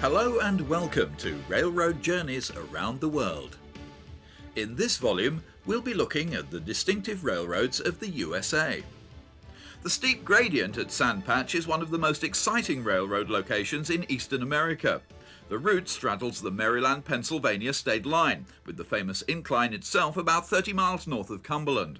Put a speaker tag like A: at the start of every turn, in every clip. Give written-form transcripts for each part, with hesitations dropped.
A: Hello and welcome to Railroad Journeys Around the World. In this volume, we'll be looking at the distinctive railroads of the USA. The steep gradient at Sand Patch is one of the most exciting railroad locations in eastern America. The route straddles the Maryland-Pennsylvania state line, with the famous incline itself about 30 miles north of Cumberland.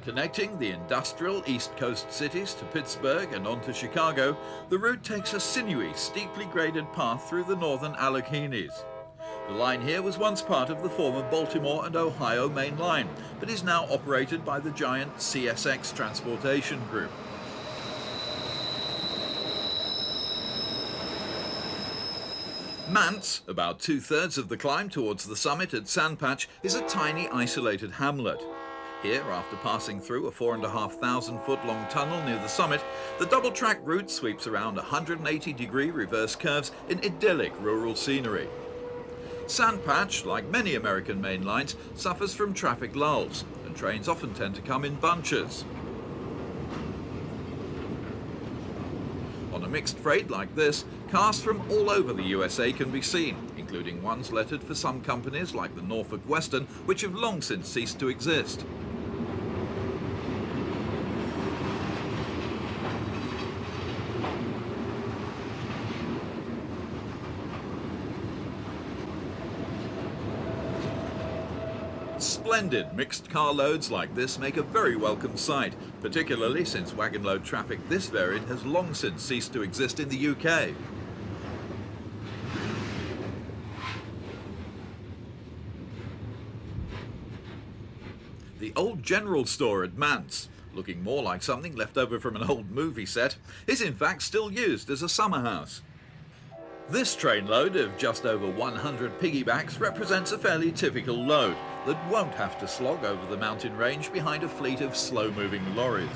A: Connecting the industrial East Coast cities to Pittsburgh and on to Chicago, the route takes a sinewy, steeply graded path through the northern Alleghenies. The line here was once part of the former Baltimore and Ohio main line, but is now operated by the giant CSX Transportation Group. Mance, about two-thirds of the climb towards the summit at Sand Patch, is a tiny isolated hamlet. Here, after passing through a 4,500-foot-long tunnel near the summit, the double-track route sweeps around 180-degree reverse curves in idyllic rural scenery. Sand Patch, like many American main lines, suffers from traffic lulls, and trains often tend to come in bunches. On a mixed freight like this, cars from all over the USA can be seen, including ones lettered for some companies like the Norfolk Western, which have long since ceased to exist. Splendid mixed car loads like this make a very welcome sight, particularly since wagon load traffic this varied has long since ceased to exist in the UK. The old general store at Mance, looking more like something left over from an old movie set, is in fact still used as a summer house. This trainload of just over 100 piggybacks represents a fairly typical load that won't have to slog over the mountain range behind a fleet of slow-moving lorries.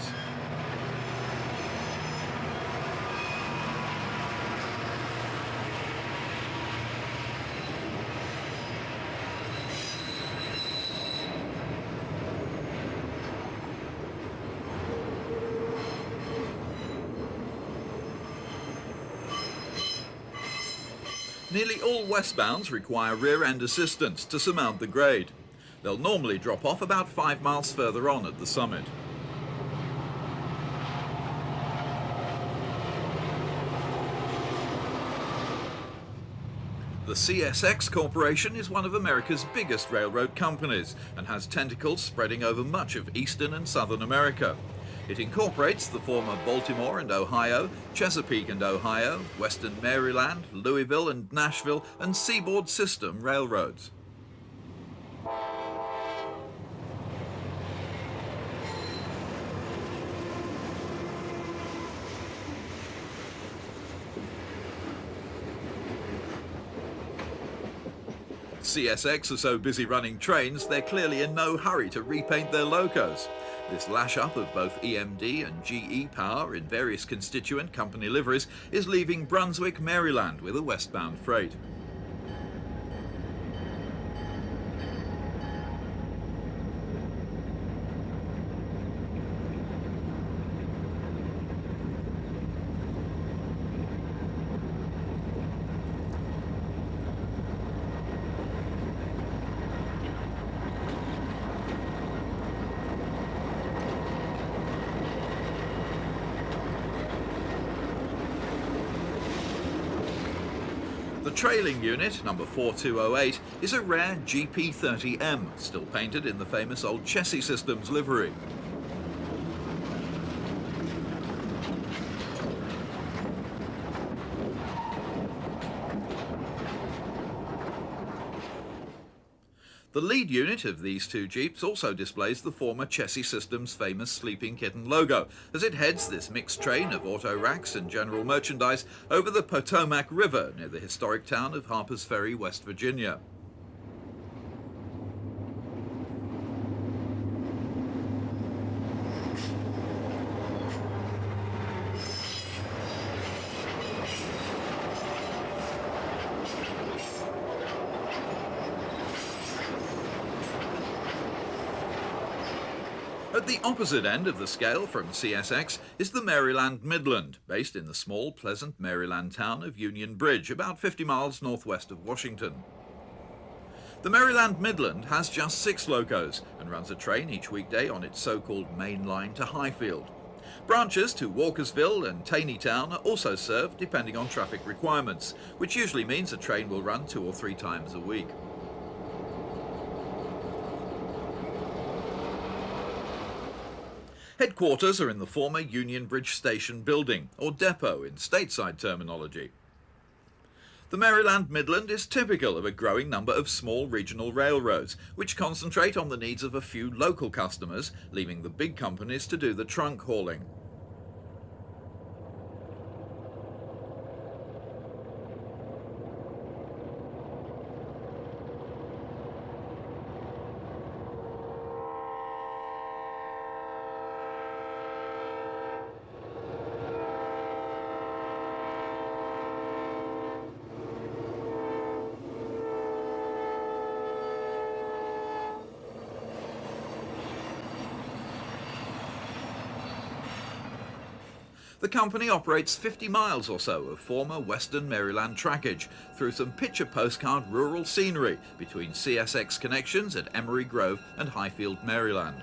A: Nearly all westbounds require rear-end assistance to surmount the grade. They'll normally drop off about 5 miles further on at the summit. The CSX Corporation is one of America's biggest railroad companies and has tentacles spreading over much of eastern and southern America. It incorporates the former Baltimore and Ohio, Chesapeake and Ohio, Western Maryland, Louisville and Nashville, and Seaboard System railroads. CSX are so busy running trains, they're clearly in no hurry to repaint their locos. This lash-up of both EMD and GE power in various constituent company liveries is leaving Brunswick, Maryland with a westbound freight. The trailing unit, number 4208, is a rare GP30M, still painted in the famous old Chessie Systems livery. The lead unit of these two Jeeps also displays the former Chessie Systems' famous Sleeping Kitten logo as it heads this mixed train of auto racks and general merchandise over the Potomac River near the historic town of Harpers Ferry, West Virginia. At the opposite end of the scale from CSX is the Maryland Midland, based in the small, pleasant Maryland town of Union Bridge, about 50 miles northwest of Washington. The Maryland Midland has just 6 locos and runs a train each weekday on its so-called main line to Highfield. Branches to Walkersville and Taneytown are also served depending on traffic requirements, which usually means a train will run 2 or 3 times a week. Headquarters are in the former Union Bridge Station building, or depot in stateside terminology. The Maryland Midland is typical of a growing number of small regional railroads, which concentrate on the needs of a few local customers, leaving the big companies to do the trunk hauling. The company operates 50 miles or so of former western Maryland trackage through some picture postcard rural scenery between CSX connections at Emery Grove and Highfield, Maryland.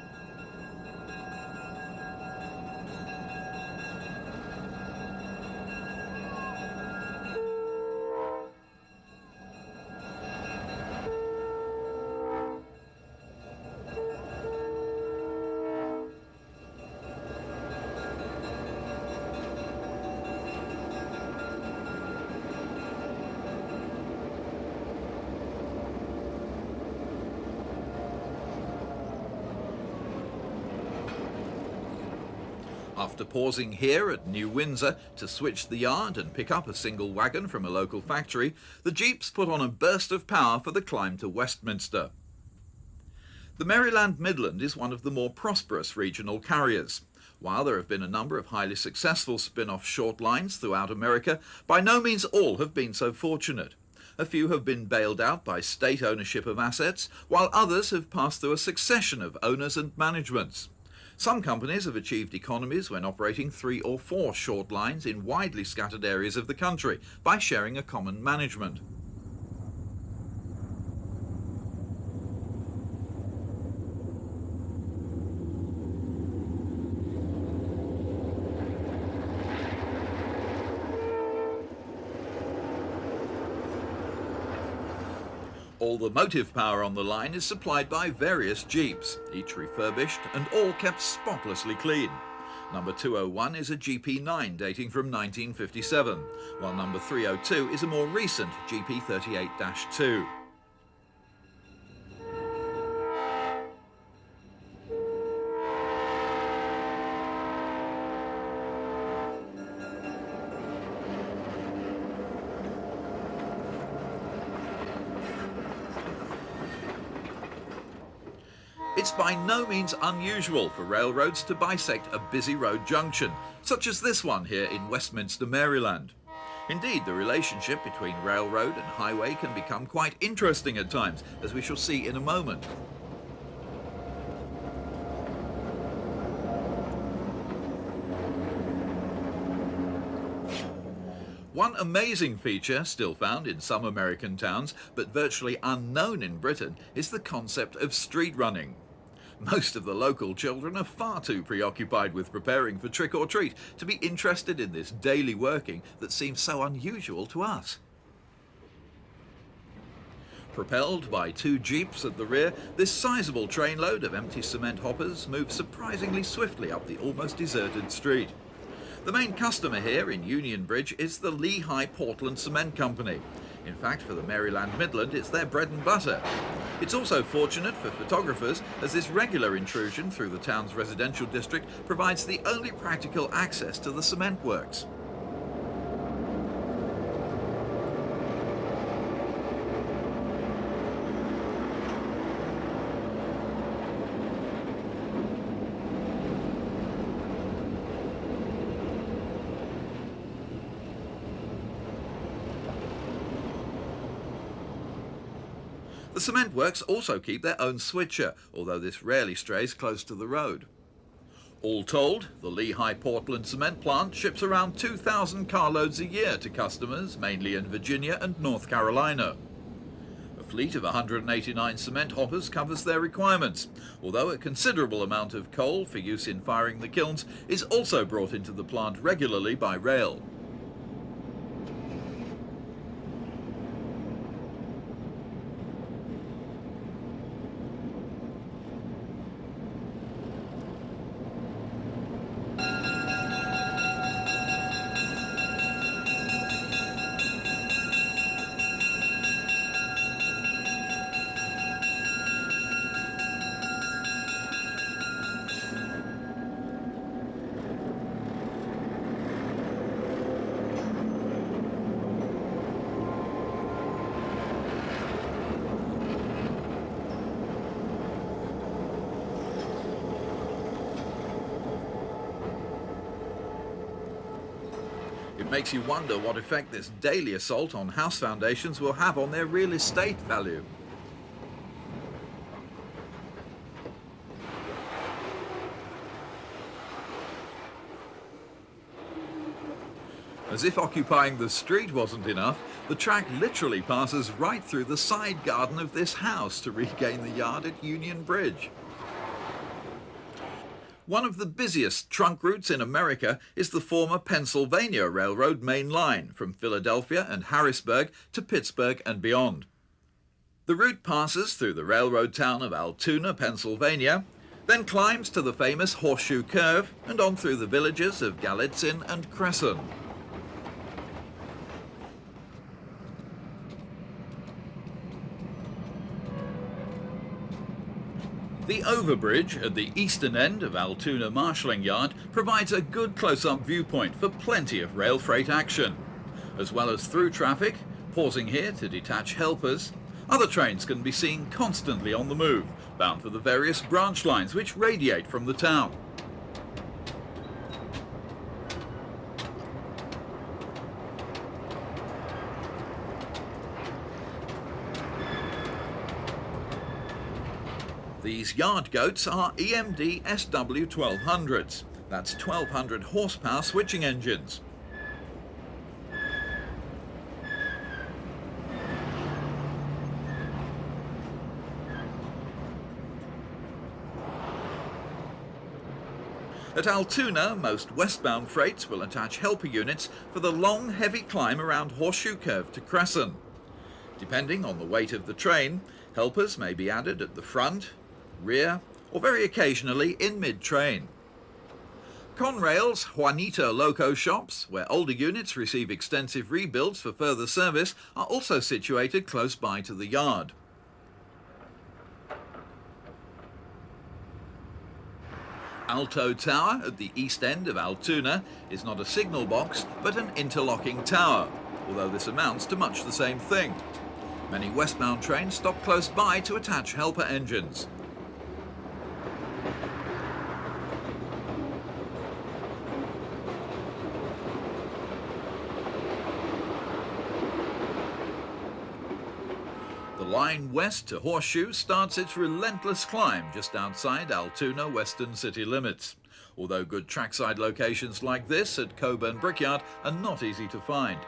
A: After pausing here at New Windsor to switch the yard and pick up a single wagon from a local factory, the Jeeps put on a burst of power for the climb to Westminster. The Maryland Midland is one of the more prosperous regional carriers. While there have been a number of highly successful spin-off short lines throughout America, by no means all have been so fortunate. A few have been bailed out by state ownership of assets, while others have passed through a succession of owners and managements. Some companies have achieved economies when operating 3 or 4 short lines in widely scattered areas of the country by sharing a common management. All the motive power on the line is supplied by various Jeeps, each refurbished and all kept spotlessly clean. Number 201 is a GP9 dating from 1957, while number 302 is a more recent GP38-2. It's by no means unusual for railroads to bisect a busy road junction, such as this one here in Westminster, Maryland. Indeed, the relationship between railroad and highway can become quite interesting at times, as we shall see in a moment. One amazing feature still found in some American towns, but virtually unknown in Britain, is the concept of street running. Most of the local children are far too preoccupied with preparing for trick or treat to be interested in this daily working that seems so unusual to us. Propelled by 2 Jeeps at the rear, this sizable trainload of empty cement hoppers moves surprisingly swiftly up the almost deserted street. The main customer here in Union Bridge is the Lehigh Portland Cement Company. In fact, for the Maryland Midland, it's their bread and butter. It's also fortunate for photographers, as this regular intrusion through the town's residential district provides the only practical access to the cement works. The cement works also keep their own switcher, although this rarely strays close to the road. All told, the Lehigh Portland cement plant ships around 2,000 carloads a year to customers, mainly in Virginia and North Carolina. A fleet of 189 cement hoppers covers their requirements, although a considerable amount of coal for use in firing the kilns is also brought into the plant regularly by rail. It makes you wonder what effect this daily assault on house foundations will have on their real estate value. As if occupying the street wasn't enough, the track literally passes right through the side garden of this house to regain the yard at Union Bridge. One of the busiest trunk routes in America is the former Pennsylvania Railroad main line from Philadelphia and Harrisburg to Pittsburgh and beyond. The route passes through the railroad town of Altoona, Pennsylvania, then climbs to the famous Horseshoe Curve and on through the villages of Galitzin and Cresson. The overbridge at the eastern end of Altoona Marshalling Yard provides a good close-up viewpoint for plenty of rail freight action. As well as through traffic, pausing here to detach helpers, other trains can be seen constantly on the move, bound for the various branch lines which radiate from the town. These yard goats are EMD SW1200s. That's 1200 horsepower switching engines. At Altoona, most westbound freights will attach helper units for the long, heavy climb around Horseshoe Curve to Cresson. Depending on the weight of the train, helpers may be added at the front, rear, or very occasionally in mid-train. Conrail's Juanita Loco shops, where older units receive extensive rebuilds for further service, are also situated close by to the yard. Alto Tower at the east end of Altoona is not a signal box but an interlocking tower, although this amounts to much the same thing. Many westbound trains stop close by to attach helper engines. The line west to Horseshoe starts its relentless climb just outside Altoona western city limits, although good trackside locations like this at Coburn Brickyard are not easy to find.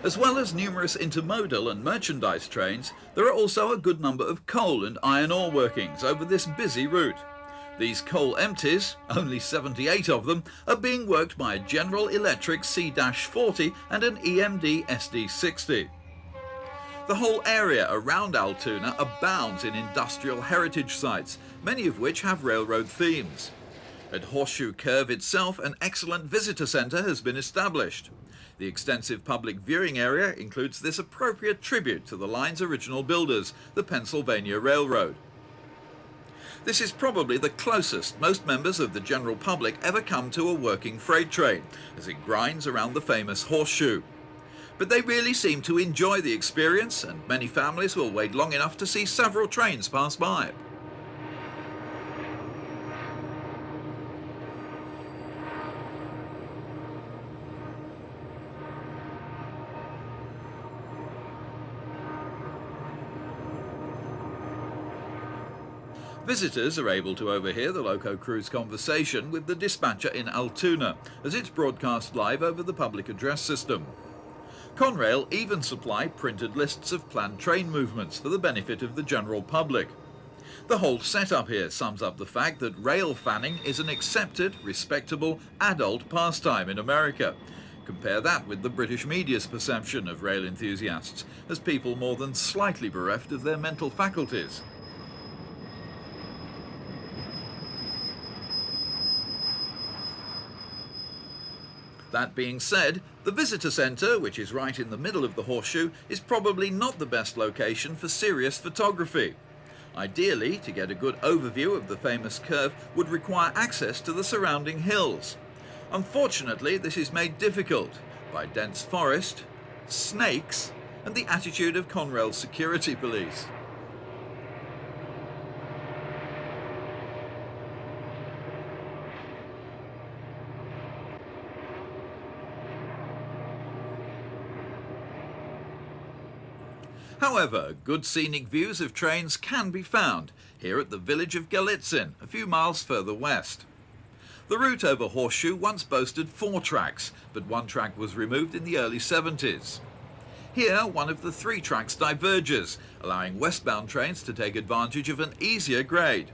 A: As well as numerous intermodal and merchandise trains, there are also a good number of coal and iron ore workings over this busy route. These coal empties, only 78 of them, are being worked by a General Electric C-40 and an EMD SD60. The whole area around Altoona abounds in industrial heritage sites, many of which have railroad themes. At Horseshoe Curve itself, an excellent visitor centre has been established. The extensive public viewing area includes this appropriate tribute to the line's original builders, the Pennsylvania Railroad. This is probably the closest most members of the general public ever come to a working freight train, as it grinds around the famous horseshoe. But they really seem to enjoy the experience, and many families will wait long enough to see several trains pass by. Visitors are able to overhear the loco crew's conversation with the dispatcher in Altoona, as it's broadcast live over the public address system. Conrail even supply printed lists of planned train movements for the benefit of the general public. The whole setup here sums up the fact that rail fanning is an accepted, respectable, adult pastime in America. Compare that with the British media's perception of rail enthusiasts as people more than slightly bereft of their mental faculties. That being said, the visitor centre, which is right in the middle of the horseshoe, is probably not the best location for serious photography. Ideally, to get a good overview of the famous curve would require access to the surrounding hills. Unfortunately, this is made difficult by dense forest, snakes, and the attitude of Conrail's security police. However, good scenic views of trains can be found here at the village of Galitzin, a few miles further west. The route over Horseshoe once boasted 4 tracks, but one track was removed in the early 70s. Here, one of the 3 tracks diverges, allowing westbound trains to take advantage of an easier grade.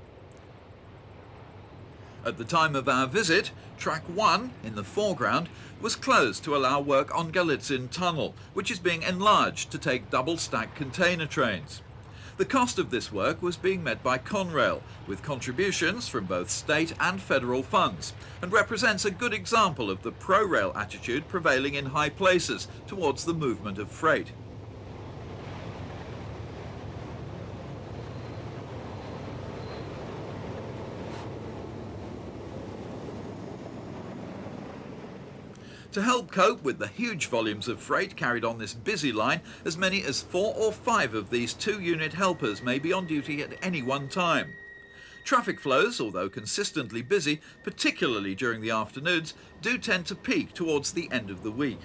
A: At the time of our visit, track 1, in the foreground, was closed to allow work on Galitzin Tunnel, which is being enlarged to take double-stack container trains. The cost of this work was being met by Conrail, with contributions from both state and federal funds, and represents a good example of the pro-rail attitude prevailing in high places towards the movement of freight. To help cope with the huge volumes of freight carried on this busy line, as many as 4 or 5 of these 2-unit helpers may be on duty at any one time. Traffic flows, although consistently busy, particularly during the afternoons, do tend to peak towards the end of the week.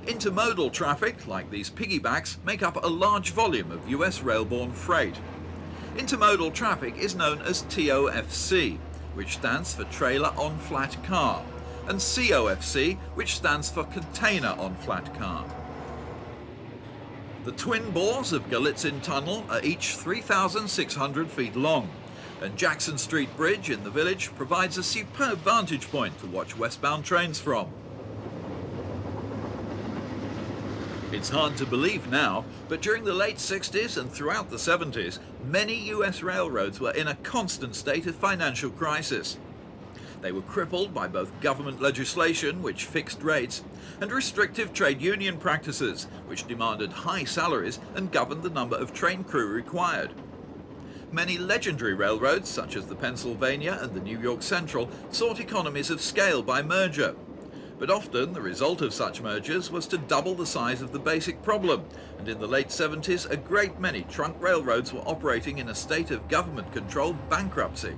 A: Intermodal traffic, like these piggybacks, make up a large volume of US rail-borne freight. Intermodal traffic is known as TOFC, which stands for Trailer on Flat Car, and COFC, which stands for Container on Flat Car. The twin bores of Galitzin Tunnel are each 3,600 feet long, and Jackson Street Bridge in the village provides a superb vantage point to watch westbound trains from. It's hard to believe now, but during the late 60s and throughout the 70s, many US railroads were in a constant state of financial crisis. They were crippled by both government legislation, which fixed rates, and restrictive trade union practices, which demanded high salaries and governed the number of train crew required. Many legendary railroads, such as the Pennsylvania and the New York Central, sought economies of scale by merger. But often the result of such mergers was to double the size of the basic problem, and in the late 70s a great many trunk railroads were operating in a state of government-controlled bankruptcy.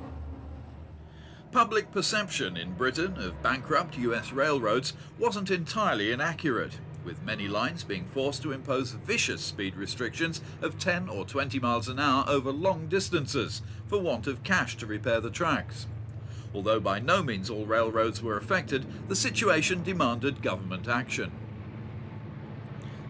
A: Public perception in Britain of bankrupt US railroads wasn't entirely inaccurate, with many lines being forced to impose vicious speed restrictions of 10 or 20 miles an hour over long distances for want of cash to repair the tracks. Although by no means all railroads were affected, the situation demanded government action.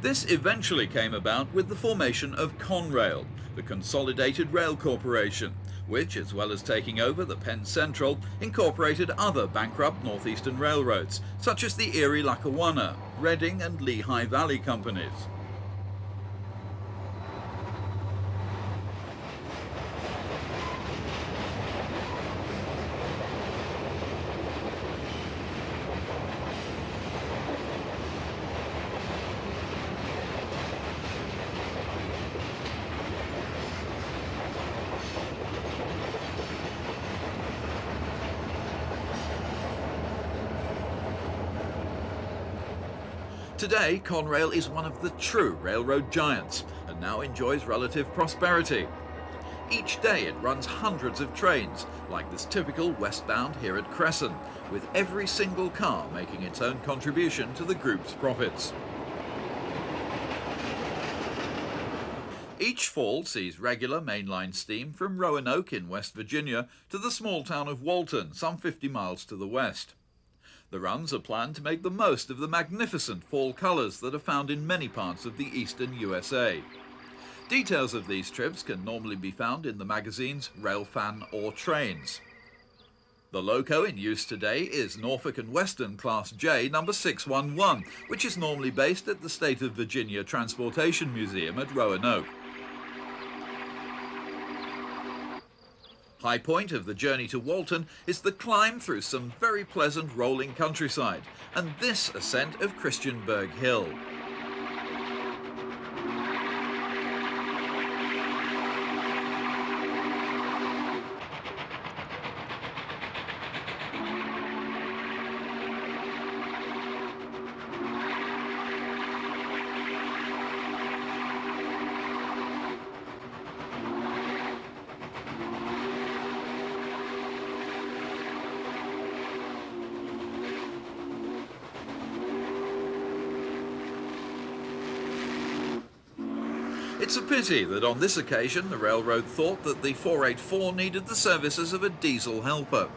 A: This eventually came about with the formation of Conrail, the Consolidated Rail Corporation, which, as well as taking over the Penn Central, incorporated other bankrupt northeastern railroads, such as the Erie-Lackawanna, Reading and Lehigh Valley companies. Today, Conrail is one of the true railroad giants and now enjoys relative prosperity. Each day it runs hundreds of trains, like this typical westbound here at Cresson, with every single car making its own contribution to the group's profits. Each fall sees regular mainline steam from Roanoke in West Virginia to the small town of Walton, some 50 miles to the west. The runs are planned to make the most of the magnificent fall colours that are found in many parts of the eastern USA. Details of these trips can normally be found in the magazines Railfan or Trains. The loco in use today is Norfolk and Western Class J number 611, which is normally based at the State of Virginia Transportation Museum at Roanoke. High point of the journey to Walton is the climb through some very pleasant rolling countryside, and this ascent of Christiansburg Hill. It's a pity that on this occasion the railroad thought that the 484 needed the services of a diesel helper.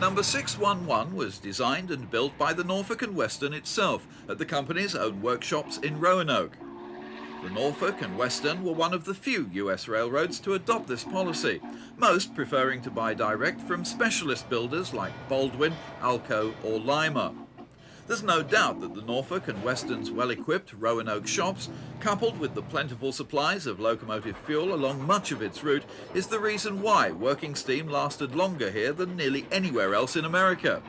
A: Number 611 was designed and built by the Norfolk and Western itself at the company's own workshops in Roanoke. The Norfolk and Western were one of the few US railroads to adopt this policy, most preferring to buy direct from specialist builders like Baldwin, Alco or Lima. There's no doubt that the Norfolk and Western's well-equipped Roanoke shops, coupled with the plentiful supplies of locomotive fuel along much of its route, is the reason why working steam lasted longer here than nearly anywhere else in America.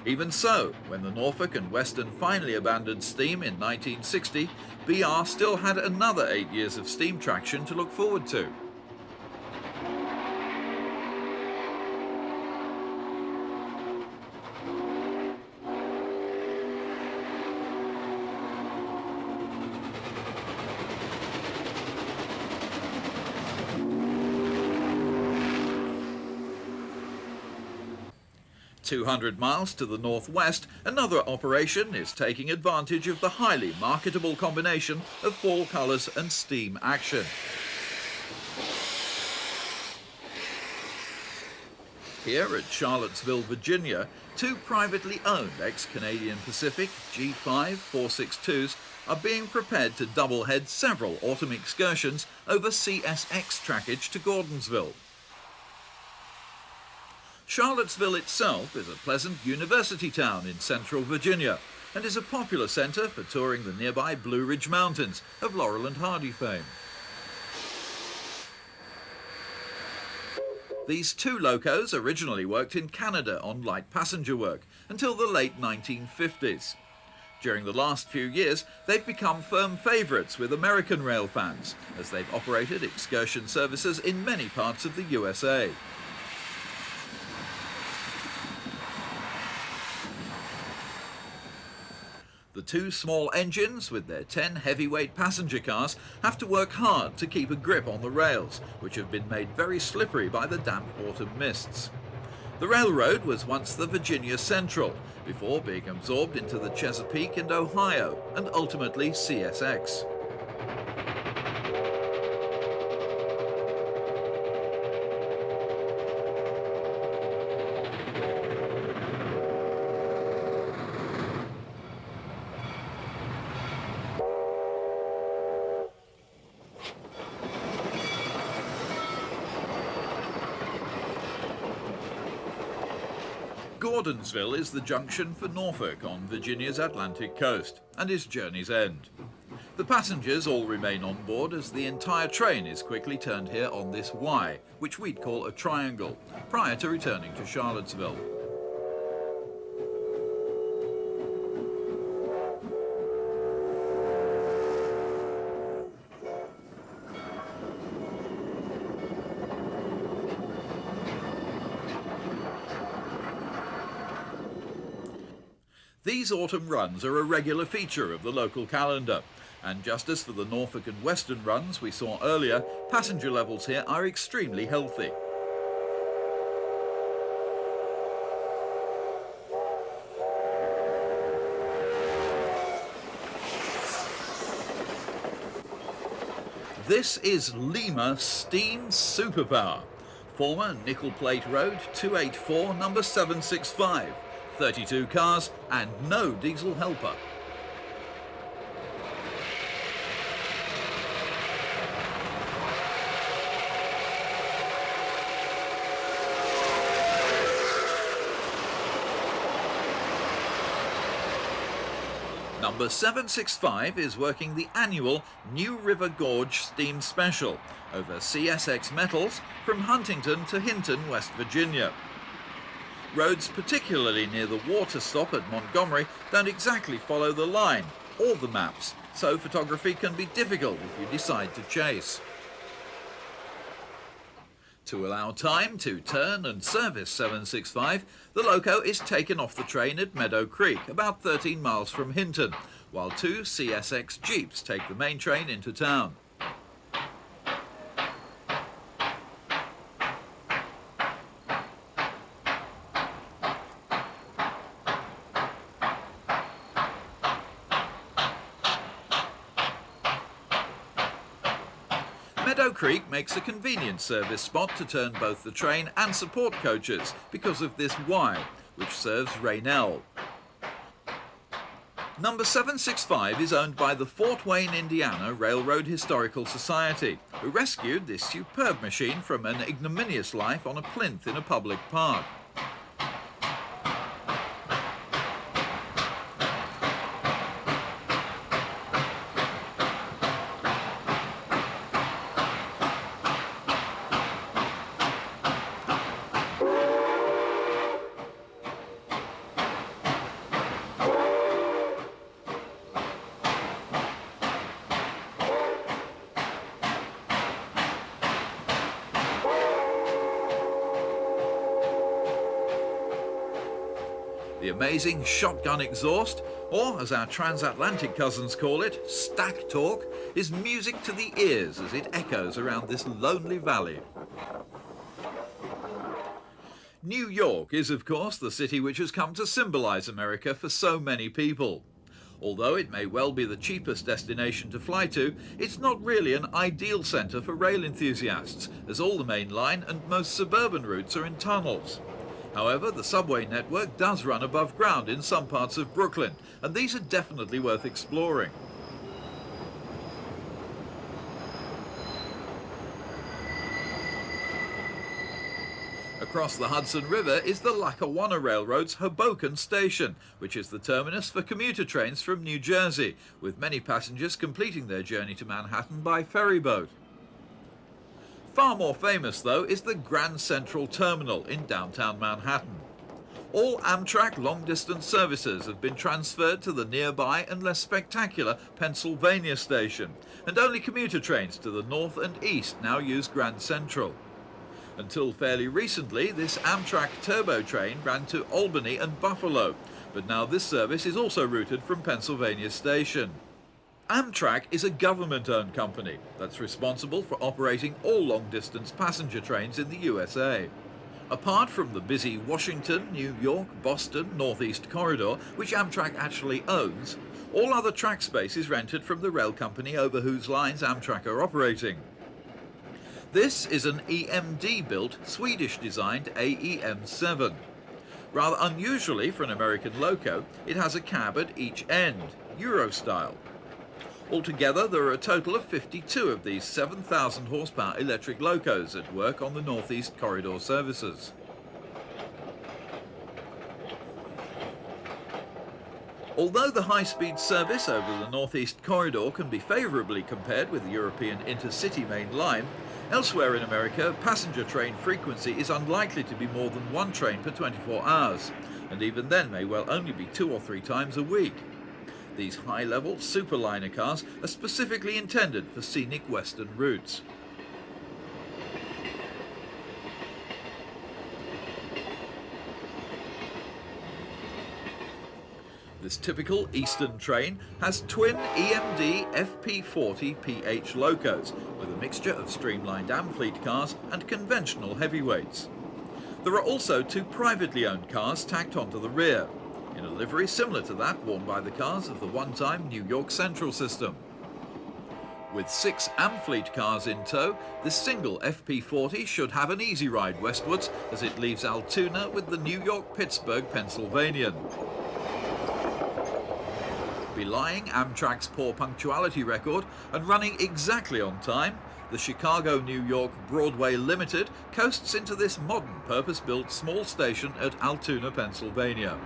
A: Even so, when the Norfolk and Western finally abandoned steam in 1960, BR still had another 8 years of steam traction to look forward to. 200 miles to the northwest, another operation is taking advantage of the highly marketable combination of fall colours and steam action. Here at Charlottesville, Virginia, two privately owned ex-Canadian Pacific G5 462s are being prepared to double-head several autumn excursions over CSX trackage to Gordonsville. Charlottesville itself is a pleasant university town in central Virginia and is a popular centre for touring the nearby Blue Ridge Mountains of Laurel and Hardy fame. These two locos originally worked in Canada on light passenger work until the late 1950s. During the last few years, they've become firm favourites with American rail fans, as they've operated excursion services in many parts of the USA. The two small engines with their 10 heavyweight passenger cars have to work hard to keep a grip on the rails, which have been made very slippery by the damp autumn mists. The railroad was once the Virginia Central, before being absorbed into the Chesapeake and Ohio, and ultimately CSX. Gordonsville is the junction for Norfolk on Virginia's Atlantic coast, and is journey's end. The passengers all remain on board as the entire train is quickly turned here on this Y, which we'd call a triangle, prior to returning to Charlottesville. These autumn runs are a regular feature of the local calendar, and just as for the Norfolk and Western runs we saw earlier, passenger levels here are extremely healthy. This is Lima Steam Superpower, former Nickel Plate Road 284 number 765. 32 cars and no diesel helper. Number 765 is working the annual New River Gorge Steam Special over CSX metals from Huntington to Hinton, West Virginia. Roads, particularly near the water stop at Montgomery, don't exactly follow the line or the maps, so photography can be difficult if you decide to chase. To allow time to turn and service 765, the loco is taken off the train at Meadow Creek, about 13 miles from Hinton, while two CSX Jeeps take the main train into town. Meadow Creek makes a convenient service spot to turn both the train and support coaches because of this Y, which serves Raynell. Number 765 is owned by the Fort Wayne, Indiana Railroad Historical Society, who rescued this superb machine from an ignominious life on a plinth in a public park. The amazing shotgun exhaust, or as our transatlantic cousins call it, stack torque, is music to the ears as it echoes around this lonely valley. New York is, of course, the city which has come to symbolize America for so many people. Although it may well be the cheapest destination to fly to, it's not really an ideal centre for rail enthusiasts, as all the main line and most suburban routes are in tunnels. However, the subway network does run above ground in some parts of Brooklyn, and these are definitely worth exploring. Across the Hudson River is the Lackawanna Railroad's Hoboken Station, which is the terminus for commuter trains from New Jersey, with many passengers completing their journey to Manhattan by ferry boat. Far more famous, though, is the Grand Central Terminal in downtown Manhattan. All Amtrak long-distance services have been transferred to the nearby and less spectacular Pennsylvania Station, and only commuter trains to the north and east now use Grand Central. Until fairly recently, this Amtrak turbo train ran to Albany and Buffalo, but now this service is also routed from Pennsylvania Station. Amtrak is a government-owned company that's responsible for operating all long-distance passenger trains in the USA. Apart from the busy Washington, New York, Boston, Northeast Corridor, which Amtrak actually owns, all other track space is rented from the rail company over whose lines Amtrak are operating. This is an EMD-built, Swedish-designed AEM7. Rather unusually for an American loco, it has a cab at each end, Euro style. Altogether, there are a total of 52 of these 7,000 horsepower electric locos at work on the Northeast Corridor services. Although the high-speed service over the Northeast Corridor can be favourably compared with the European intercity main line, elsewhere in America, passenger train frequency is unlikely to be more than one train per 24 hours, and even then may well only be 2 or 3 times a week. These high-level superliner cars are specifically intended for scenic western routes. This typical eastern train has twin EMD FP40PH locos with a mixture of streamlined Amfleet cars and conventional heavyweights. There are also 2 privately owned cars tacked onto the rear, in a livery similar to that worn by the cars of the one-time New York Central system. With 6 Amfleet cars in tow, this single FP40 should have an easy ride westwards as it leaves Altoona with the New York-Pittsburgh Pennsylvanian. Belying Amtrak's poor punctuality record and running exactly on time, the Chicago-New York Broadway Limited coasts into this modern purpose-built small station at Altoona, Pennsylvania.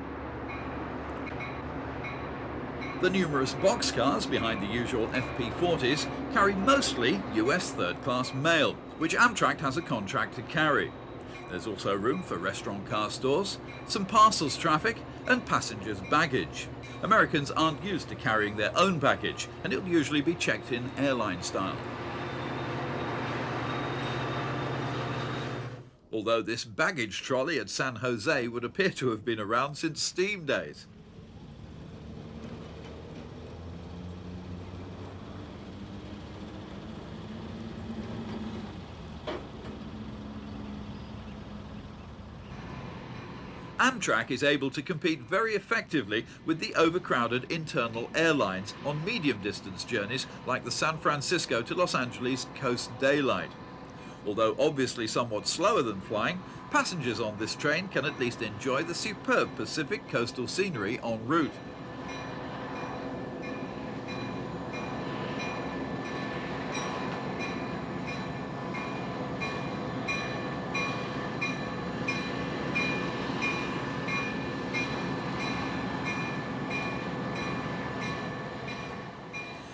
A: The numerous boxcars behind the usual FP40s carry mostly US third-class mail, which Amtrak has a contract to carry. There's also room for restaurant car stores, some parcels traffic and passengers' baggage. Americans aren't used to carrying their own baggage, and it'll usually be checked in airline style. Although this baggage trolley at San Jose would appear to have been around since steam days. Amtrak is able to compete very effectively with the overcrowded internal airlines on medium-distance journeys like the San Francisco to Los Angeles Coast Daylight. Although obviously somewhat slower than flying, passengers on this train can at least enjoy the superb Pacific coastal scenery en route.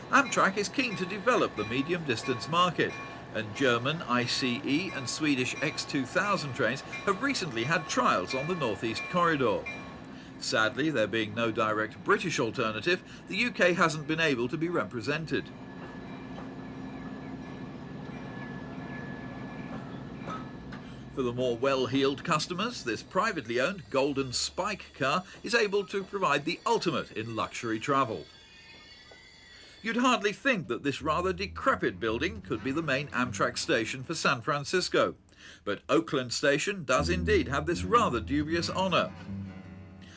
A: Amtrak is keen to develop the medium-distance market, and German ICE and Swedish X2000 trains have recently had trials on the Northeast Corridor. Sadly, there being no direct British alternative, the UK hasn't been able to be represented. For the more well-heeled customers, this privately owned Golden Spike car is able to provide the ultimate in luxury travel. You'd hardly think that this rather decrepit building could be the main Amtrak station for San Francisco, but Oakland Station does indeed have this rather dubious honour.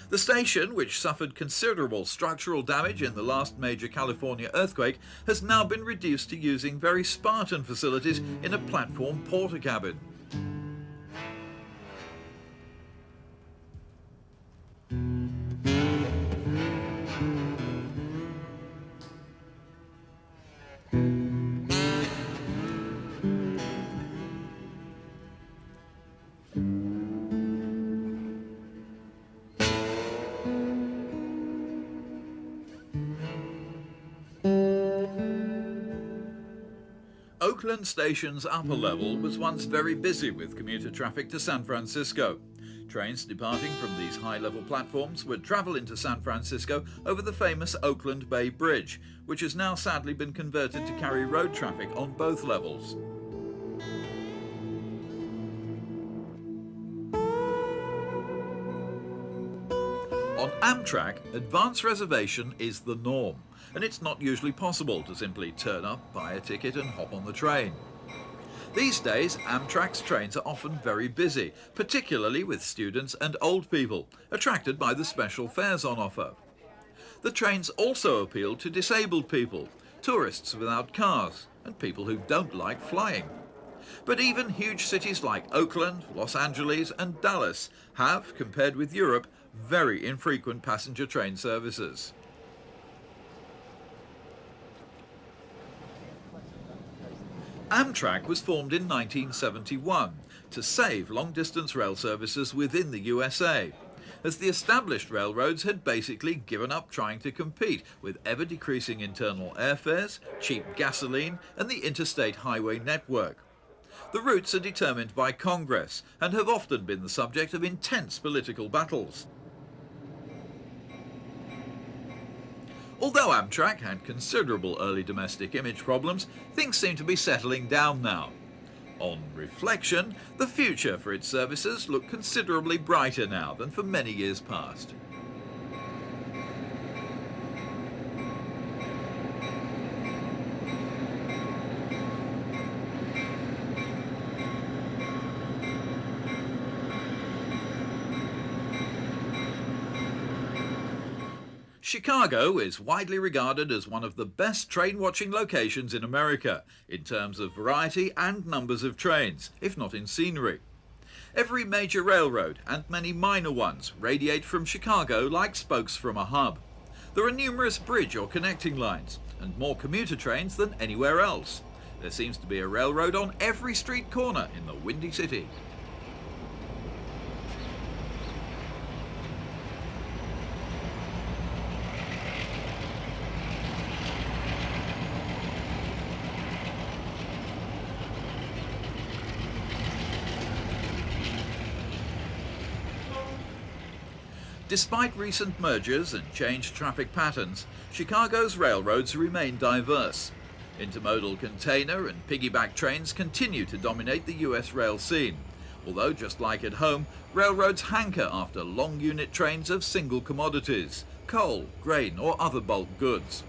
A: The station, which suffered considerable structural damage in the last major California earthquake, has now been reduced to using very Spartan facilities in a platform porter cabin. Oakland Station's upper level was once very busy with commuter traffic to San Francisco. Trains departing from these high-level platforms would travel into San Francisco over the famous Oakland Bay Bridge, which has now sadly been converted to carry road traffic on both levels. On Amtrak, advance reservation is the norm, and it's not usually possible to simply turn up, buy a ticket and hop on the train. These days, Amtrak's trains are often very busy, particularly with students and old people, attracted by the special fares on offer. The trains also appeal to disabled people, tourists without cars, and people who don't like flying. But even huge cities like Oakland, Los Angeles and Dallas have, compared with Europe, very infrequent passenger train services. Amtrak was formed in 1971 to save long-distance rail services within the USA, as the established railroads had basically given up trying to compete with ever-decreasing internal airfares, cheap gasoline and the interstate highway network. The routes are determined by Congress and have often been the subject of intense political battles. Although Amtrak had considerable early domestic image problems, things seem to be settling down now. On reflection, the future for its services look considerably brighter now than for many years past. Chicago is widely regarded as one of the best train-watching locations in America, in terms of variety and numbers of trains, if not in scenery. Every major railroad, and many minor ones, radiate from Chicago like spokes from a hub. There are numerous bridge or connecting lines, and more commuter trains than anywhere else. There seems to be a railroad on every street corner in the Windy City. Despite recent mergers and changed traffic patterns, Chicago's railroads remain diverse. Intermodal container and piggyback trains continue to dominate the US rail scene, although just like at home, railroads hanker after long unit trains of single commodities, coal, grain or other bulk goods.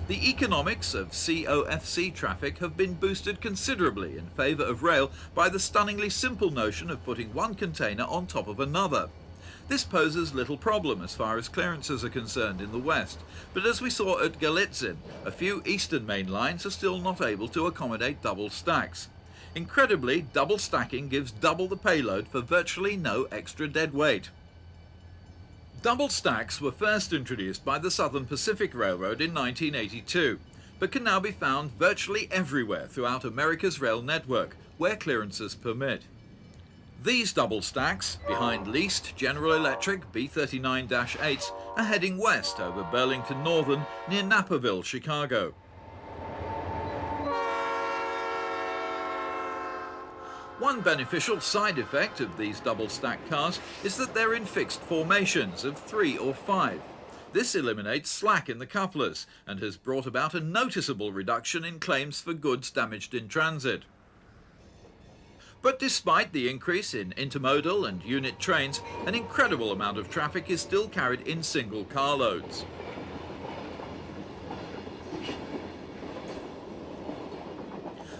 A: The economics of COFC traffic have been boosted considerably in favour of rail by the stunningly simple notion of putting one container on top of another. This poses little problem as far as clearances are concerned in the West, but as we saw at Galitzin, a few eastern main lines are still not able to accommodate double stacks. Incredibly, double stacking gives double the payload for virtually no extra dead weight. Double stacks were first introduced by the Southern Pacific Railroad in 1982, but can now be found virtually everywhere throughout America's rail network, where clearances permit. These double stacks, behind leased General Electric B39-8s, are heading west over Burlington Northern near Naperville, Chicago. One beneficial side effect of these double-stack cars is that they're in fixed formations of 3 or 5. This eliminates slack in the couplers and has brought about a noticeable reduction in claims for goods damaged in transit. But despite the increase in intermodal and unit trains, an incredible amount of traffic is still carried in single carloads.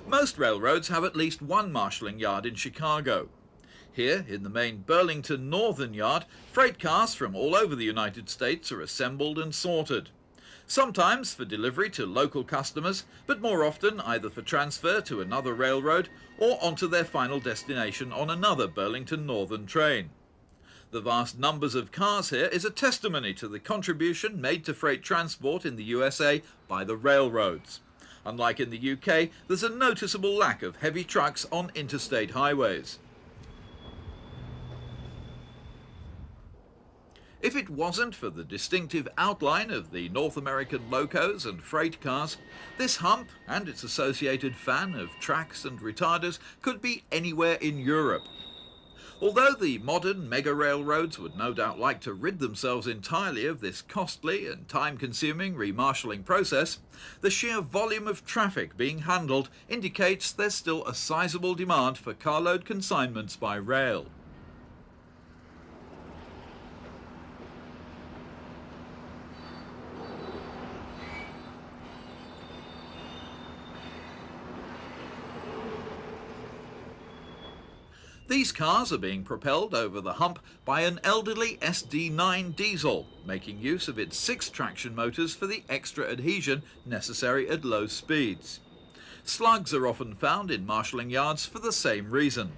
A: Most railroads have at least one marshalling yard in Chicago. Here, in the main Burlington Northern Yard, freight cars from all over the United States are assembled and sorted. Sometimes for delivery to local customers, but more often either for transfer to another railroad or onto their final destination on another Burlington Northern train. The vast numbers of cars here is a testimony to the contribution made to freight transport in the USA by the railroads. Unlike in the UK, there's a noticeable lack of heavy trucks on interstate highways. If it wasn't for the distinctive outline of the North American locos and freight cars, this hump and its associated fan of tracks and retarders could be anywhere in Europe. Although the modern mega railroads would no doubt like to rid themselves entirely of this costly and time-consuming remarshalling process, the sheer volume of traffic being handled indicates there's still a sizable demand for carload consignments by rail. These cars are being propelled over the hump by an elderly SD9 diesel, making use of its 6 traction motors for the extra adhesion necessary at low speeds. Slugs are often found in marshalling yards for the same reason.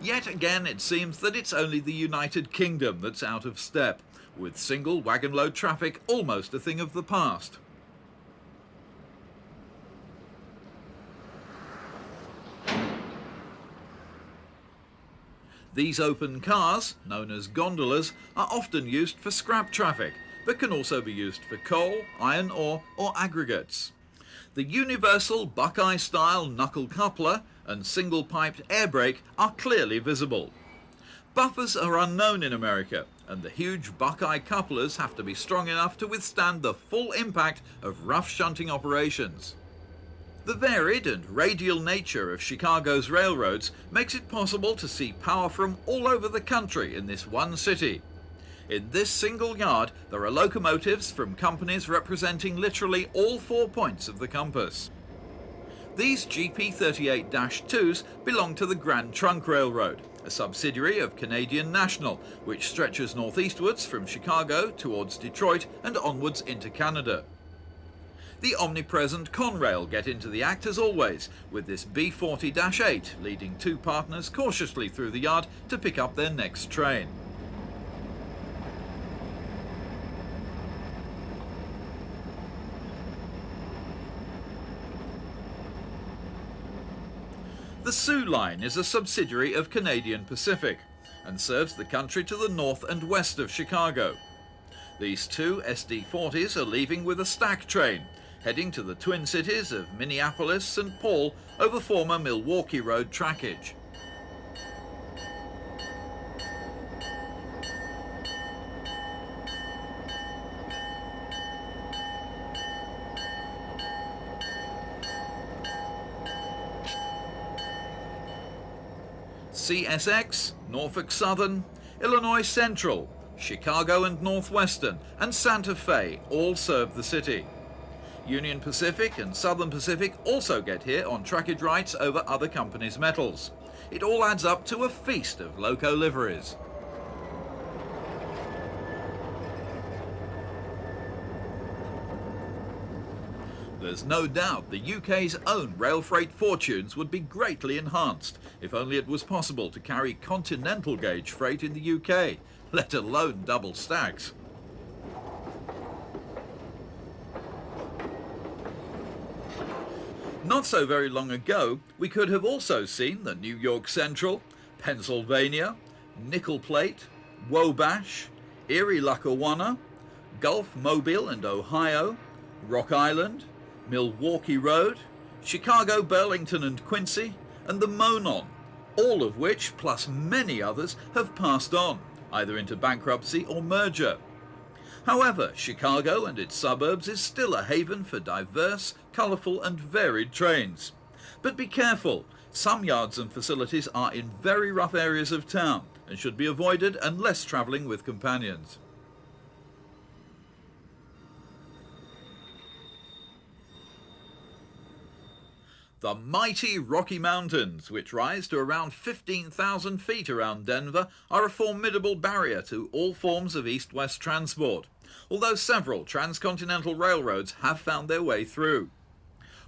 A: Yet again, it seems that it's only the United Kingdom that's out of step, with single wagon load traffic almost a thing of the past. These open cars, known as gondolas, are often used for scrap traffic, but can also be used for coal, iron ore, or aggregates. The universal Buckeye-style knuckle coupler and single-piped air brake are clearly visible. Buffers are unknown in America, and the huge Buckeye couplers have to be strong enough to withstand the full impact of rough shunting operations. The varied and radial nature of Chicago's railroads makes it possible to see power from all over the country in this one city. In this single yard, there are locomotives from companies representing literally all 4 points of the compass. These GP38-2s belong to the Grand Trunk Railroad, a subsidiary of Canadian National, which stretches northeastwards from Chicago towards Detroit and onwards into Canada. The omnipresent Conrail get into the act as always, with this B40-8 leading 2 partners cautiously through the yard to pick up their next train. The Soo Line is a subsidiary of Canadian Pacific and serves the country to the north and west of Chicago. These 2 SD40s are leaving with a stack train, heading to the twin cities of Minneapolis and St. Paul over former Milwaukee Road trackage. CSX, Norfolk Southern, Illinois Central, Chicago and Northwestern, and Santa Fe all serve the city. Union Pacific and Southern Pacific also get here on trackage rights over other companies' metals. It all adds up to a feast of loco liveries. There's no doubt the UK's own rail freight fortunes would be greatly enhanced if only it was possible to carry continental gauge freight in the UK, let alone double stacks. Not so very long ago, we could have also seen the New York Central, Pennsylvania, Nickel Plate, Wabash, Erie Lackawanna, Gulf, Mobile and Ohio, Rock Island, Milwaukee Road, Chicago, Burlington and Quincy, and the Monon, all of which, plus many others, have passed on, either into bankruptcy or merger. However, Chicago and its suburbs is still a haven for diverse, colourful and varied trains. But be careful, some yards and facilities are in very rough areas of town and should be avoided unless travelling with companions. The mighty Rocky Mountains, which rise to around 15,000 feet around Denver, are a formidable barrier to all forms of east-west transport, although several transcontinental railroads have found their way through.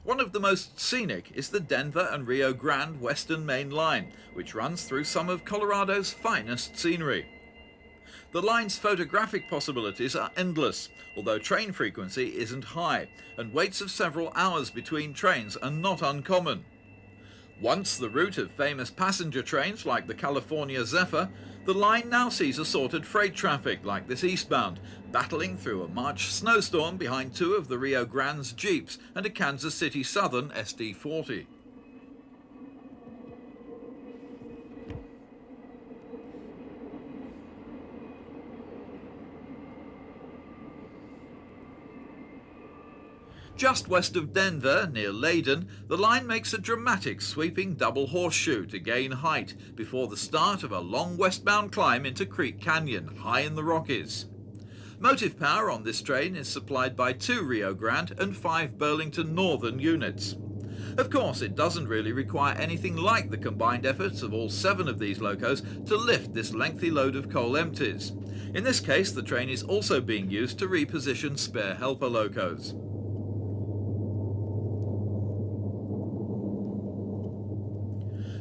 A: One of the most scenic is the Denver and Rio Grande Western Main Line, which runs through some of Colorado's finest scenery. The line's photographic possibilities are endless, although train frequency isn't high, and waits of several hours between trains are not uncommon. Once the route of famous passenger trains like the California Zephyr, the line now sees assorted freight traffic like this eastbound, battling through a March snowstorm behind two of the Rio Grande's Jeeps and a Kansas City Southern SD40. Just west of Denver, near Leyden, the line makes a dramatic sweeping double horseshoe to gain height before the start of a long westbound climb into Creek Canyon, high in the Rockies. Motive power on this train is supplied by 2 Rio Grande and 5 Burlington Northern units. Of course, it doesn't really require anything like the combined efforts of all 7 of these locos to lift this lengthy load of coal empties. In this case, the train is also being used to reposition spare helper locos.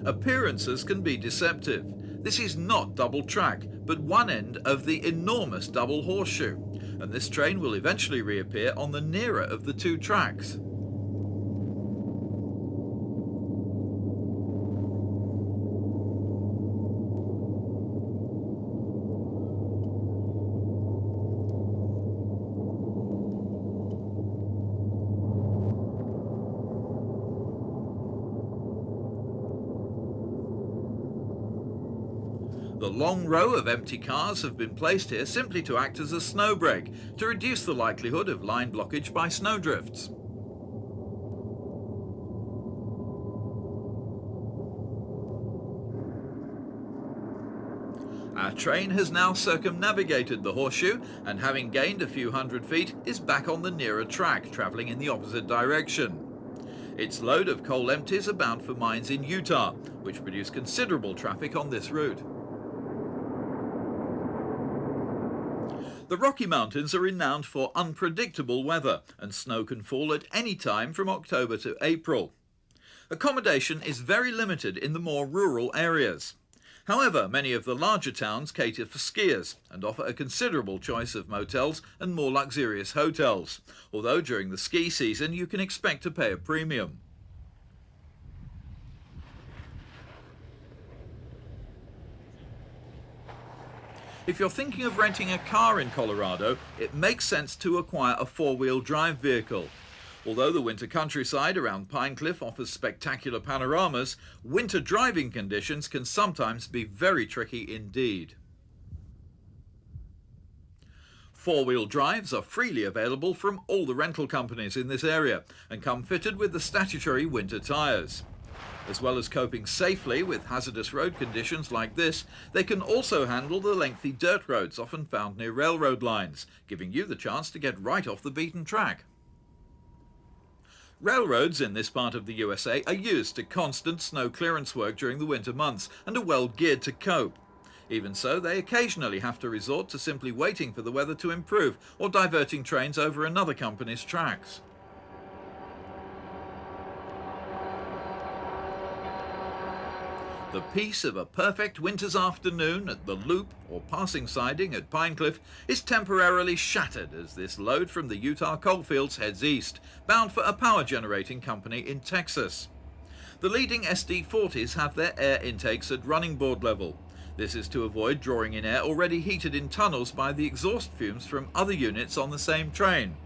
A: Appearances can be deceptive. This is not double track, but one end of the enormous double horseshoe, and this train will eventually reappear on the nearer of the 2 tracks. The long row of empty cars have been placed here simply to act as a snow break, to reduce the likelihood of line blockage by snowdrifts. Our train has now circumnavigated the horseshoe and, having gained a few hundred feet, is back on the nearer track, travelling in the opposite direction. Its load of coal empties are bound for mines in Utah, which produce considerable traffic on this route. The Rocky Mountains are renowned for unpredictable weather, and snow can fall at any time from October to April. Accommodation is very limited in the more rural areas. However, many of the larger towns cater for skiers and offer a considerable choice of motels and more luxurious hotels, although during the ski season you can expect to pay a premium. If you're thinking of renting a car in Colorado, it makes sense to acquire a 4-wheel drive vehicle. Although the winter countryside around Pine Cliff offers spectacular panoramas, winter driving conditions can sometimes be very tricky indeed. 4-wheel drives are freely available from all the rental companies in this area and come fitted with the statutory winter tyres. As well as coping safely with hazardous road conditions like this, they can also handle the lengthy dirt roads often found near railroad lines, giving you the chance to get right off the beaten track. Railroads in this part of the USA are used to constant snow clearance work during the winter months and are well geared to cope. Even so, they occasionally have to resort to simply waiting for the weather to improve or diverting trains over another company's tracks. The peace of a perfect winter's afternoon at the loop or passing siding at Pine Cliff is temporarily shattered as this load from the Utah coalfields heads east, bound for a power generating company in Texas. The leading SD40s have their air intakes at running board level. This is to avoid drawing in air already heated in tunnels by the exhaust fumes from other units on the same train.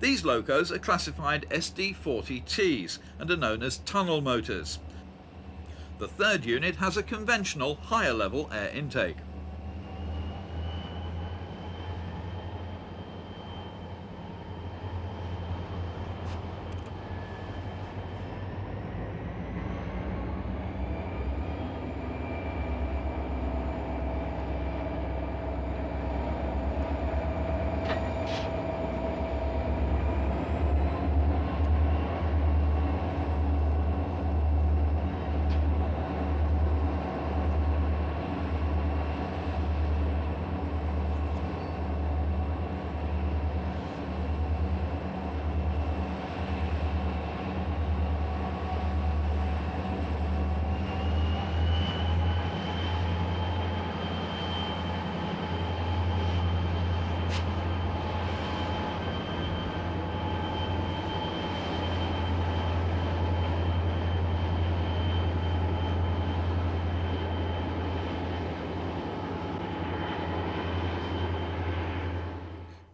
A: These locos are classified SD40Ts and are known as tunnel motors. The third unit has a conventional higher level air intake.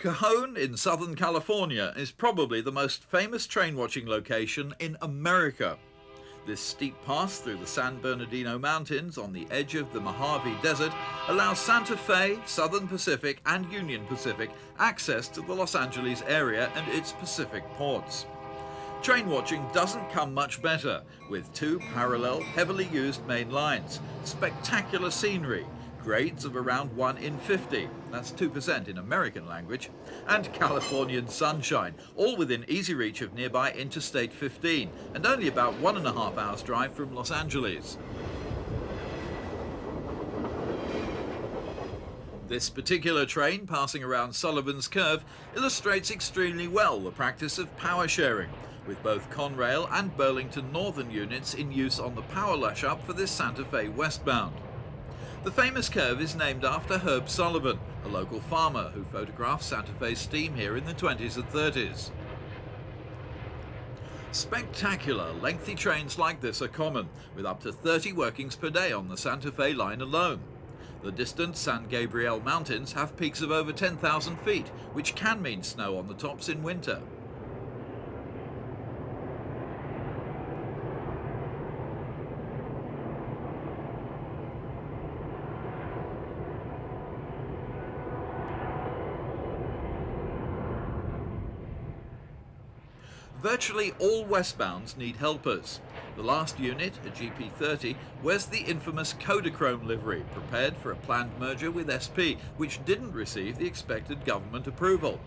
A: Cajon in Southern California is probably the most famous train watching location in America. This steep pass through the San Bernardino Mountains on the edge of the Mojave Desert allows Santa Fe, Southern Pacific and Union Pacific access to the Los Angeles area and its Pacific ports. Train watching doesn't come much better, with two parallel, heavily used main lines, spectacular scenery, grades of around 1 in 50, that's 2% in American language, and Californian sunshine, all within easy reach of nearby Interstate 15, and only about 1.5 hours drive from Los Angeles. This particular train passing around Sullivan's Curve illustrates extremely well the practice of power sharing, with both Conrail and Burlington Northern units in use on the power lash-up for this Santa Fe westbound. The famous curve is named after Herb Sullivan, a local farmer who photographed Santa Fe steam here in the 20s and 30s. Spectacular, lengthy trains like this are common, with up to 30 workings per day on the Santa Fe line alone. The distant San Gabriel Mountains have peaks of over 10,000 feet, which can mean snow on the tops in winter. Virtually all westbounds need helpers. The last unit, a GP30, wears the infamous Kodachrome livery, prepared for a planned merger with SP, which didn't receive the expected government approval.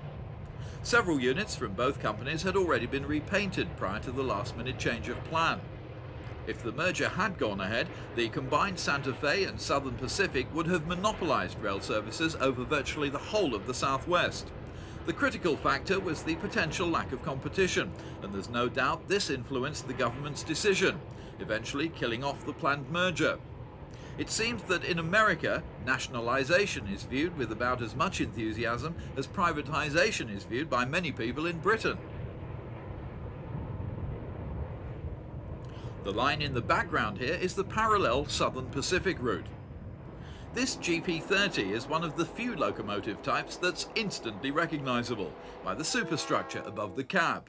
A: Several units from both companies had already been repainted prior to the last-minute change of plan. If the merger had gone ahead, the combined Santa Fe and Southern Pacific would have monopolized rail services over virtually the whole of the Southwest. The critical factor was the potential lack of competition, and there's no doubt this influenced the government's decision, eventually killing off the planned merger. It seems that in America, nationalization is viewed with about as much enthusiasm as privatization is viewed by many people in Britain. The line in the background here is the parallel Southern Pacific route. This GP30 is one of the few locomotive types that's instantly recognizable by the superstructure above the cab.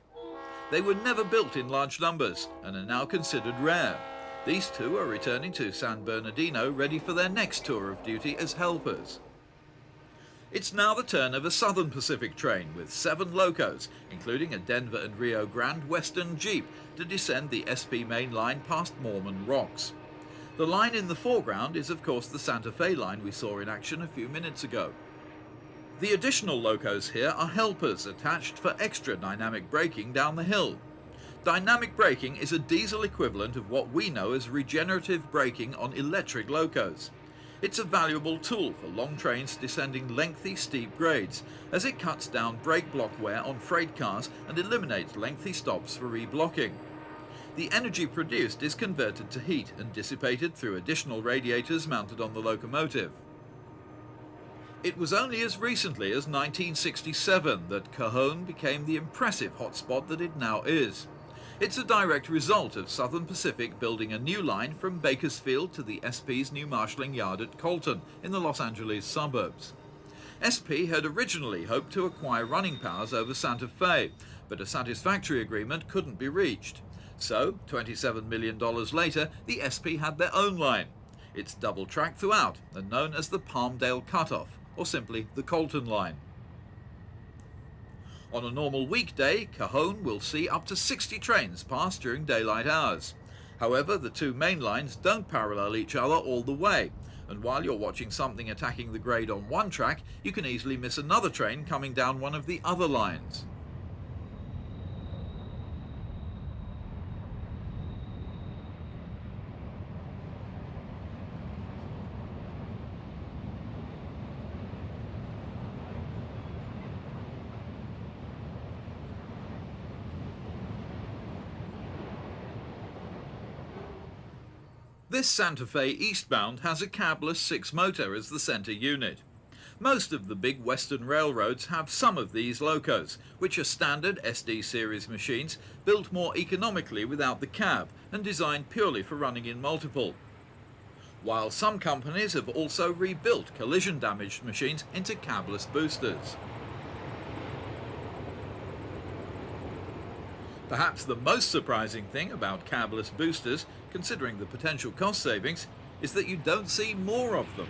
A: They were never built in large numbers and are now considered rare. These two are returning to San Bernardino ready for their next tour of duty as helpers. It's now the turn of a Southern Pacific train with 7 locos, including a Denver and Rio Grande Western Jeep, to descend the SP main line past Mormon Rocks. The line in the foreground is of course the Santa Fe line we saw in action a few minutes ago. The additional locos here are helpers attached for extra dynamic braking down the hill. Dynamic braking is a diesel equivalent of what we know as regenerative braking on electric locos. It's a valuable tool for long trains descending lengthy steep grades, as it cuts down brake block wear on freight cars and eliminates lengthy stops for reblocking. The energy produced is converted to heat and dissipated through additional radiators mounted on the locomotive. It was only as recently as 1967 that Cajon became the impressive hotspot that it now is. It's a direct result of Southern Pacific building a new line from Bakersfield to the SP's new marshalling yard at Colton in the Los Angeles suburbs. SP had originally hoped to acquire running powers over Santa Fe, but a satisfactory agreement couldn't be reached. So, $27 million later, the SP had their own line. It's double-track throughout and known as the Palmdale Cutoff, or simply the Colton Line. On a normal weekday, Cajon will see up to 60 trains pass during daylight hours. However, the two main lines don't parallel each other all the way, and while you're watching something attacking the grade on one track, you can easily miss another train coming down one of the other lines. This Santa Fe eastbound has a cabless 6-motor as the center unit. Most of the big western railroads have some of these locos, which are standard SD series machines built more economically without the cab and designed purely for running in multiple. While some companies have also rebuilt collision damaged machines into cabless boosters. Perhaps the most surprising thing about cabless boosters, considering the potential cost savings, is that you don't see more of them.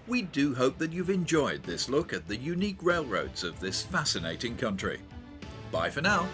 A: We do hope that you've enjoyed this look at the unique railroads of this fascinating country. Bye for now.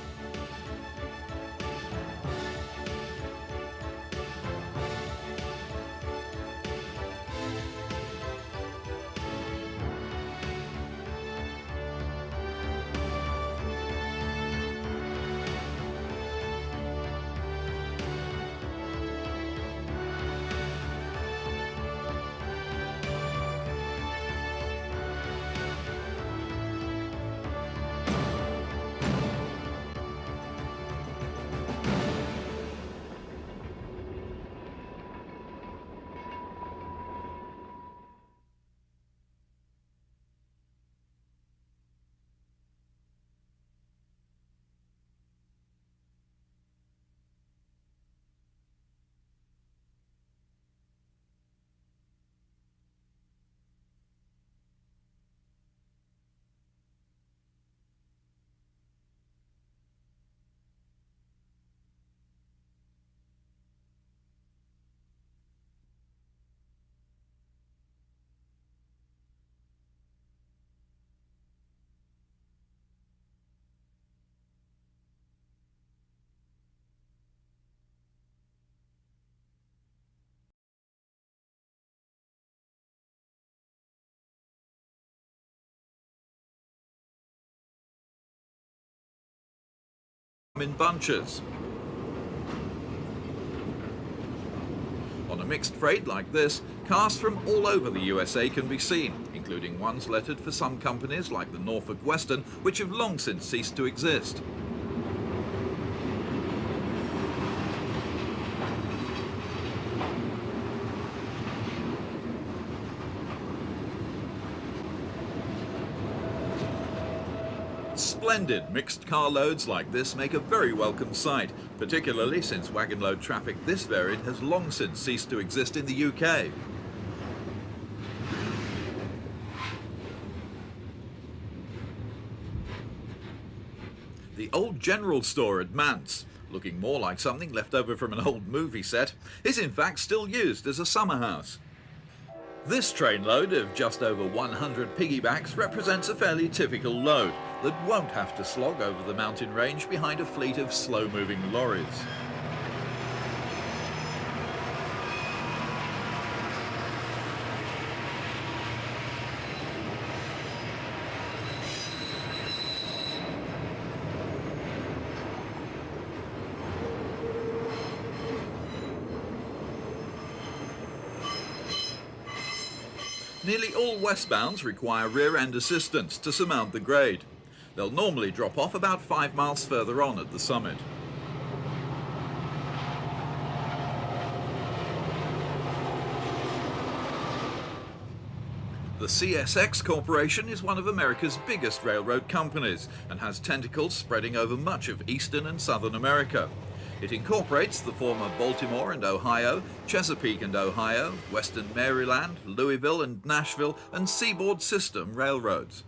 A: In bunches. On a mixed freight like this, cars from all over the USA can be seen, including ones lettered for some companies like the Norfolk Western, which have long since ceased to exist. Splendid mixed car loads like this make a very welcome sight, particularly since wagon load traffic this varied has long since ceased to exist in the UK. The old general store at Manse, looking more like something left over from an old movie set, is in fact still used as a summer house. This train load of just over 100 piggybacks represents a fairly typical load that won't have to slog over the mountain range behind a fleet of slow-moving lorries. Nearly all westbounds require rear-end assistance to surmount the grade. They'll normally drop off about 5 miles further on at the summit. The CSX Corporation is one of America's biggest railroad companies and has tentacles spreading over much of eastern and southern America. It incorporates the former Baltimore and Ohio, Chesapeake and Ohio, Western Maryland, Louisville and Nashville, and Seaboard System railroads.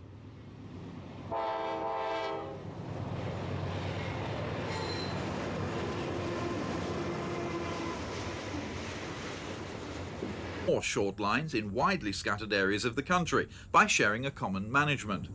A: Or short lines in widely scattered areas of the country by sharing a common management.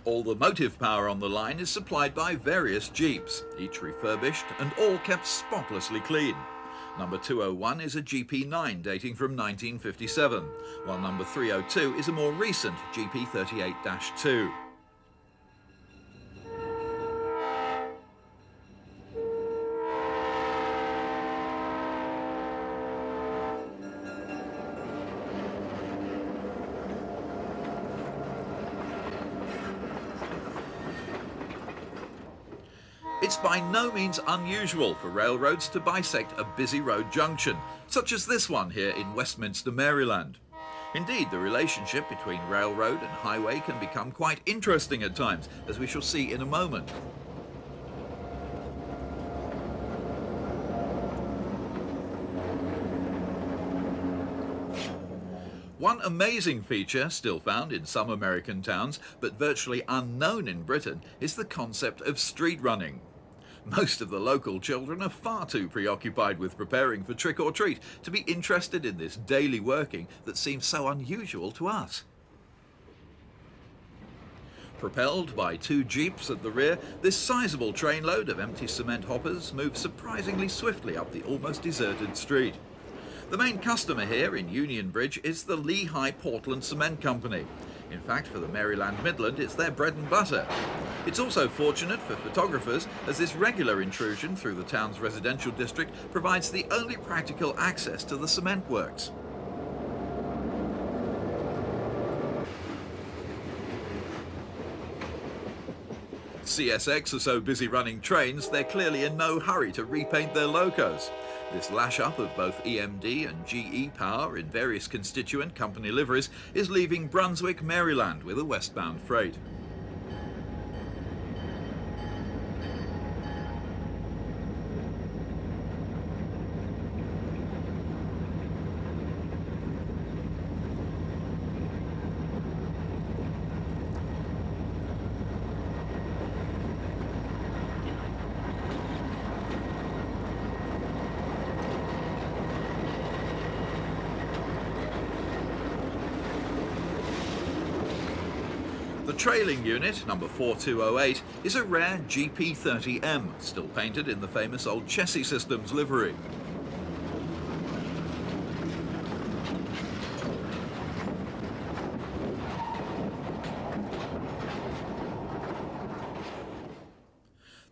A: All the motive power on the line is supplied by various jeeps, each refurbished and all kept spotlessly clean. Number 201 is a GP9 dating from 1957, while number 302 is a more recent GP38-2. It's by no means unusual for railroads to bisect a busy road junction, such as this one here in Westminster, Maryland. Indeed, the relationship between railroad and highway can become quite interesting at times, as we shall see in a moment. One amazing feature still found in some American towns, but virtually unknown in Britain, is the concept of street running. Most of the local children are far too preoccupied with preparing for trick or treat to be interested in this daily working that seems so unusual to us. Propelled by two jeeps at the rear, this sizable trainload of empty cement hoppers moves surprisingly swiftly up the almost deserted street. The main customer here in Union Bridge is the Lehigh Portland Cement Company. In fact, for the Maryland Midland, it's their bread and butter. It's also fortunate for photographers, as this regular intrusion through the town's residential district provides the only practical access to the cement works. CSX are so busy running trains, they're clearly in no hurry to repaint their locos. This lash-up of both EMD and GE power in various constituent company liveries is leaving Brunswick, Maryland with a westbound freight. The trailing unit, number 4208, is a rare GP30M, still painted in the famous old Chessie Systems livery.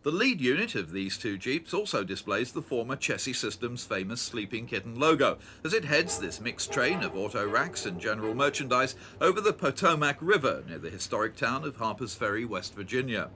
A: The lead unit of these two Jeeps also displays the former Chessie Systems' famous Sleeping Kitten logo, as it heads this mixed train of auto racks and general merchandise over the Potomac River near the historic town of Harpers Ferry, West Virginia.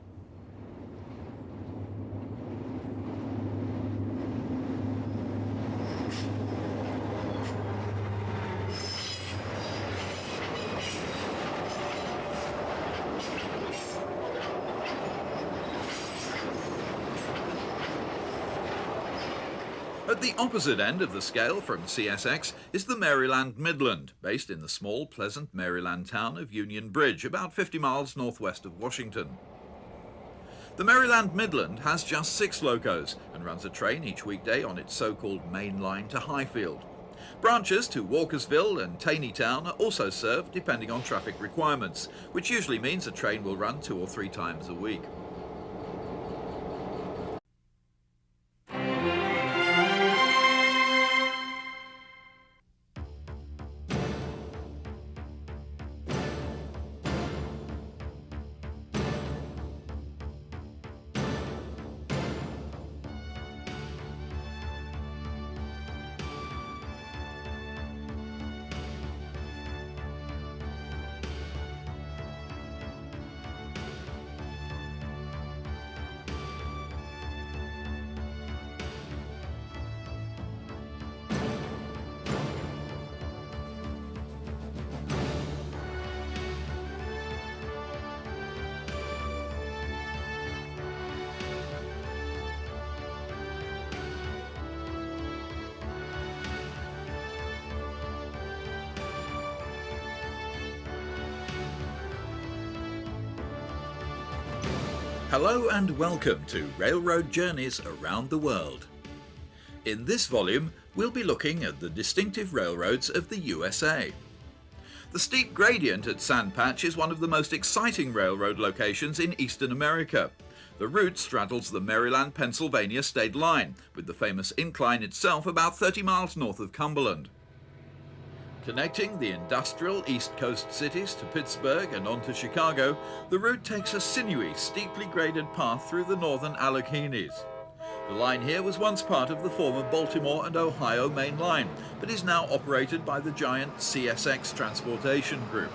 A: At the opposite end of the scale from CSX is the Maryland Midland, based in the small, pleasant Maryland town of Union Bridge, about 50 miles northwest of Washington. The Maryland Midland has just 6 locos and runs a train each weekday on its so-called main line to Highfield. Branches to Walkersville and Taneytown are also served depending on traffic requirements, which usually means a train will run 2 or 3 times a week. Hello and welcome to Railroad Journeys Around the World. In this volume, we'll be looking at the distinctive railroads of the USA. The steep gradient at Sand Patch is one of the most exciting railroad locations in eastern America. The route straddles the Maryland-Pennsylvania state line, with the famous incline itself about 30 miles north of Cumberland. Connecting the industrial East Coast cities to Pittsburgh and on to Chicago, the route takes a sinewy, steeply graded path through the northern Alleghenies. The line here was once part of the former Baltimore and Ohio main line, but is now operated by the giant CSX Transportation Group.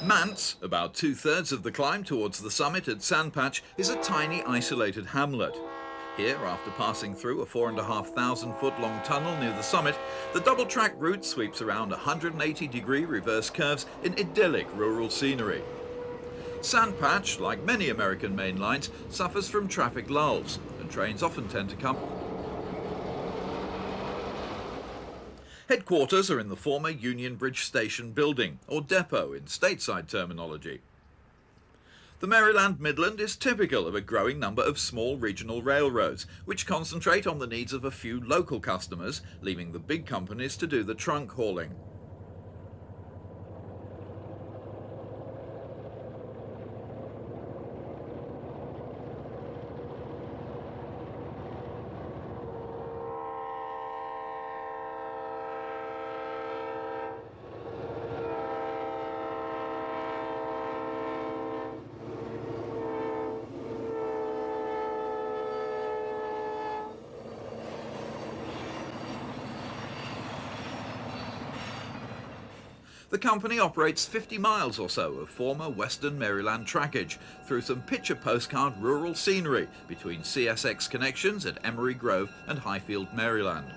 A: Mance, about 2/3 of the climb towards the summit at Sandpatch, is a tiny isolated hamlet. Here, after passing through a 4,500-foot-long tunnel near the summit, the double-track route sweeps around 180-degree reverse curves in idyllic rural scenery. Sandpatch, like many American main lines, suffers from traffic lulls, and trains often tend to come. Headquarters are in the former Union Bridge Station building, or depot in stateside terminology. The Maryland Midland is typical of a growing number of small regional railroads, which concentrate on the needs of a few local customers, leaving the big companies to do the trunk hauling. The company operates 50 miles or so of former western Maryland trackage through some picture postcard rural scenery between CSX connections at Emery Grove and Highfield, Maryland.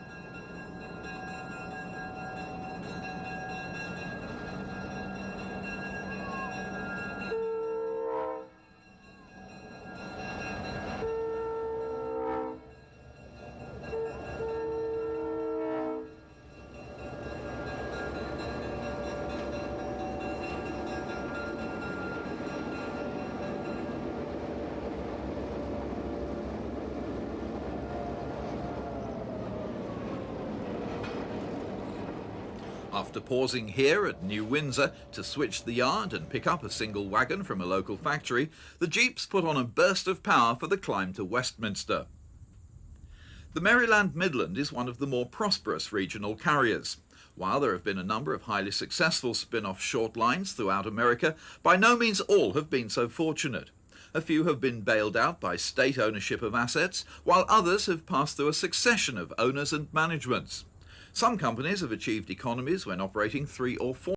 A: After pausing here at New Windsor to switch the yard and pick up a single wagon from a local factory, the Jeeps put on a burst of power for the climb to Westminster. The Maryland Midland is one of the more prosperous regional carriers. While there have been a number of highly successful spin-off short lines throughout America, by no means all have been so fortunate. A few have been bailed out by state ownership of assets, while others have passed through a succession of owners and managements. Some companies have achieved economies when operating 3 or 4